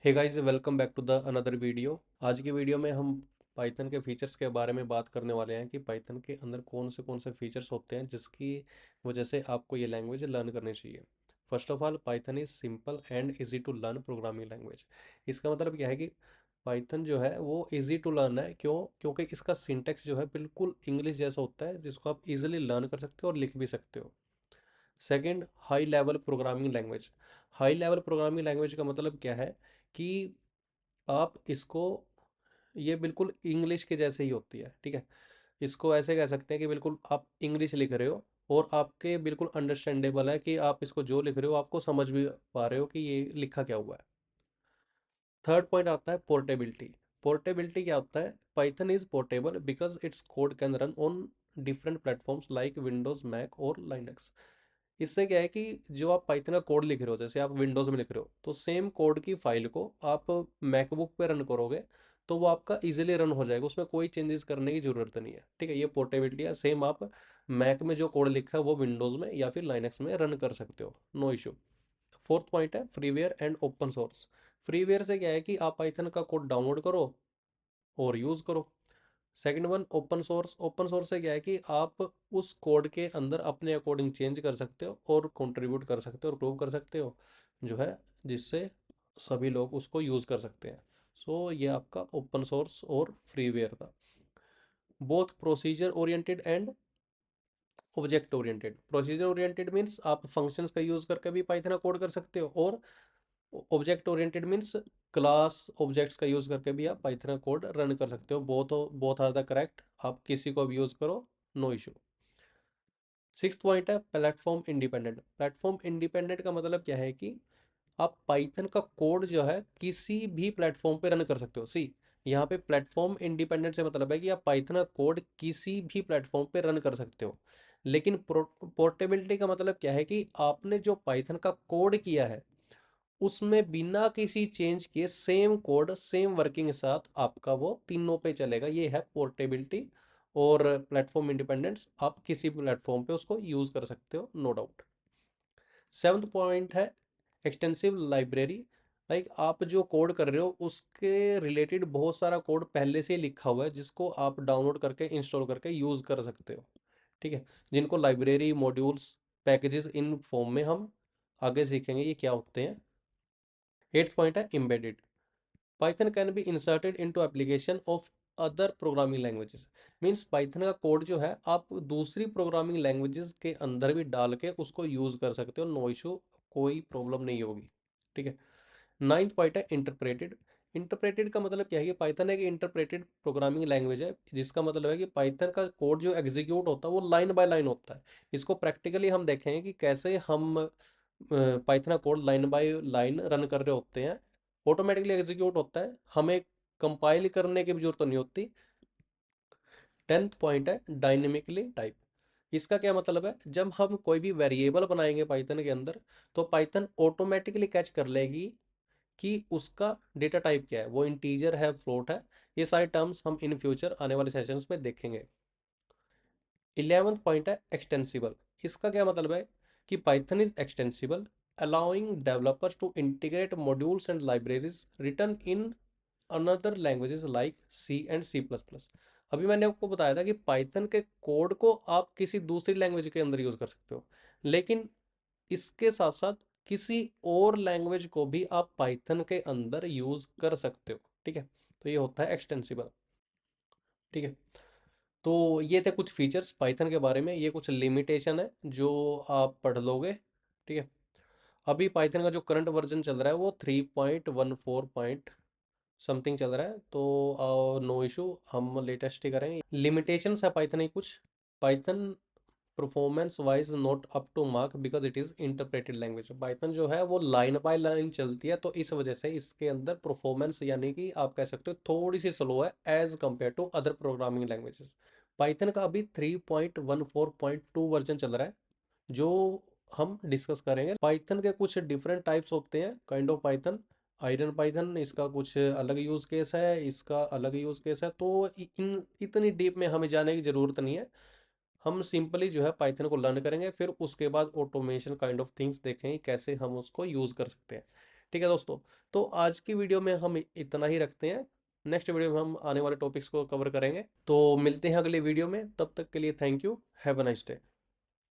Hey guys, welcome back to the another video. आज की video में हम पाइथन के फीचर्स के बारे में बात करने वाले हैं कि पाइथन के अंदर कौन से फीचर्स होते हैं जिसकी वजह से आपको ये लैंग्वेज लर्न करनी चाहिए। First of all, Python is simple and easy to learn programming language. इसका मतलब क्या है कि पाइथन जो है वो इजी टू लर्न है। क्योंकि इसका सिंटेक्स जो है बिल्कुल इंग्लिश जैसा होता है, जिसको आप इजीली लर्न कर सकते हो और लिख भी सकते हो। Second, high level programming language. High level programming language का मतलब क्या है कि आप इसको, ये बिल्कुल इंग्लिश के जैसे ही होती है, ठीक है। इसको ऐसे कह सकते हैं कि बिल्कुल आप इंग्लिश लिख रहे हो और आपके बिल्कुल अंडरस्टैंडेबल है कि आप इसको जो लिख रहे हो आपको समझ भी पा रहे हो कि ये लिखा क्या हुआ है। थर्ड पॉइंट आता है पोर्टेबिलिटी। पोर्टेबिलिटी क्या होता है? Python is portable because its code can run on different platforms like Windows, Mac और लाइनक्स। इससे क्या है कि जो आप पाइथन का कोड लिख रहे हो, जैसे आप विंडोज़ में लिख रहे हो, तो सेम कोड की फाइल को आप मैकबुक पे रन करोगे तो वो आपका इजीली रन हो जाएगा, उसमें कोई चेंजेस करने की ज़रूरत नहीं है, ठीक है। ये पोर्टेबिलिटी है। सेम आप मैक में जो कोड लिखा है वो विंडोज़ में या फिर लाइनक्स में रन कर सकते हो, नो इशू। फोर्थ पॉइंट है freeware and open source. Freeware से क्या है कि आप पाइथन का कोड डाउनलोड करो और यूज़ करो। Second one, open source. Open source से क्या है कि आप उस कोड के अंदर अपने अकॉर्डिंग चेंज कर सकते हो और कंट्रीब्यूट कर सकते हो और प्रूव कर सकते हो, जो है, जिससे सभी लोग उसको यूज़ कर सकते हैं। सो ये आपका ओपन सोर्स और फ्रीवेयर था। Both procedure oriented and object oriented. Procedure oriented means आप फंक्शंस का यूज़ करके भी पाइथन कोड कर सकते हो, और object oriented means class objects का यूज़ करके भी आप पाइथन कोड रन कर सकते हो। बोथ आर द करेक्ट, आप किसी को भी यूज़ करो, नो इशू। सिक्स्थ पॉइंट है प्लेटफॉर्म इंडिपेंडेंट। प्लेटफॉर्म इंडिपेंडेंट का मतलब क्या है कि आप पाइथन का कोड जो है किसी भी प्लेटफॉर्म पे रन कर सकते हो। सी, यहाँ पे प्लेटफॉर्म इंडिपेंडेंट से मतलब है कि आप पाइथन का कोड किसी भी प्लेटफॉर्म पे रन कर सकते हो। लेकिन पोर्टेबिलिटी का मतलब क्या है कि आपने जो पाइथन का कोड किया है उसमें बिना किसी चेंज किए सेम कोड सेम वर्किंग के साथ आपका वो तीनों पे चलेगा। ये है पोर्टेबिलिटी। और प्लेटफॉर्म इंडिपेंडेंस, आप किसी प्लेटफॉर्म पे उसको यूज कर सकते हो, नो डाउट। सेवंथ पॉइंट है एक्सटेंसिव लाइब्रेरी। लाइक आप जो कोड कर रहे हो उसके रिलेटेड बहुत सारा कोड पहले से ही लिखा हुआ है, जिसको आप डाउनलोड करके इंस्टॉल करके यूज कर सकते हो, ठीक है। जिनको library, modules, packages, in form में हम आगे सीखेंगे ये क्या होते हैं। एट्थ पॉइंट है embedded. Python can be inserted into application of other programming languages. Means Python का कोड जो है आप दूसरी प्रोग्रामिंग लैंग्वेजेस के अंदर भी डाल के उसको यूज़ कर सकते हो, नो इशू, कोई प्रॉब्लम नहीं होगी, ठीक है। नाइन्थ पॉइंट है इंटरप्रेटेड। इंटरप्रेटेड का मतलब क्या है कि पाइथन एक इंटरप्रेटेड प्रोग्रामिंग लैंग्वेज है, जिसका मतलब है कि पाइथन का कोड जो एग्जीक्यूट होता है वो लाइन बाय लाइन होता है। इसको प्रैक्टिकली हम देखेंगे कि कैसे हम Python code line by line run कर रहे होते हैं, ऑटोमेटिकली एग्जीक्यूट होता है, हमें कंपाइल करने की भी जरूरत नहीं होती। टेंथ पॉइंट है डायनेमिकली टाइप। इसका क्या मतलब है? जब हम कोई भी वेरिएबल बनाएंगे पाइथन के अंदर, तो पाइथन ऑटोमेटिकली कैच कर लेगी कि उसका डेटा टाइप क्या है, वो इंटीजर है, फ्लोट है। ये सारे टर्म्स हम इन फ्यूचर आने वाले सेशंस में देखेंगे। 11th पॉइंट है एक्सटेंसिबल। इसका क्या मतलब है कि Python is extensible, allowing developers to integrate modules and libraries written in another languages like C and C++। अभी मैंने आपको बताया था कि पाइथन के कोड को आप किसी दूसरी लैंग्वेज के अंदर यूज कर सकते हो, लेकिन इसके साथ साथ किसी और लैंग्वेज को भी आप पाइथन के अंदर यूज कर सकते हो, ठीक है। तो ये होता है एक्सटेंसिबल, ठीक है। तो ये थे कुछ फीचर्स पाइथन के बारे में, ये कुछ लिमिटेशन है जो आप पढ़ लोगे, ठीक है। अभी पाइथन का जो करंट वर्जन चल रहा है वो 3.14 पॉइंट समथिंग चल रहा है, तो नो इशू, हम लेटेस्ट ही करेंगे। लिमिटेशंस है पाइथन की कुछ। Python performance wise not up to mark because it is interpreted language. Python जो है वो लाइन बाय लाइन चलती है, तो इस वजह से इसके अंदर परफॉर्मेंस, यानी कि आप कह सकते हो थोड़ी सी स्लो है as compare to other programming languages. Python का अभी 3.14.2 वर्जन चल रहा है, जो हम डिस्कस करेंगे। पाइथन के कुछ डिफरेंट टाइप्स होते हैं, kind of Python. Iron Python, इसका कुछ अलग यूज़ केस है, इसका अलग यूज़ केस है, तो इन इतनी डीप में हमें जाने की ज़रूरत नहीं है। हम सिंपली जो है पाइथन को लर्न करेंगे, फिर उसके बाद ऑटोमेशन काइंड ऑफ थिंग्स देखेंगे कैसे हम उसको यूज़ कर सकते हैं, ठीक है दोस्तों, तो आज की वीडियो में हम इतना ही रखते हैं। नेक्स्ट वीडियो में हम आने वाले टॉपिक्स को कवर करेंगे। तो मिलते हैं अगले वीडियो में, तब तक के लिए thank you, have a nice day.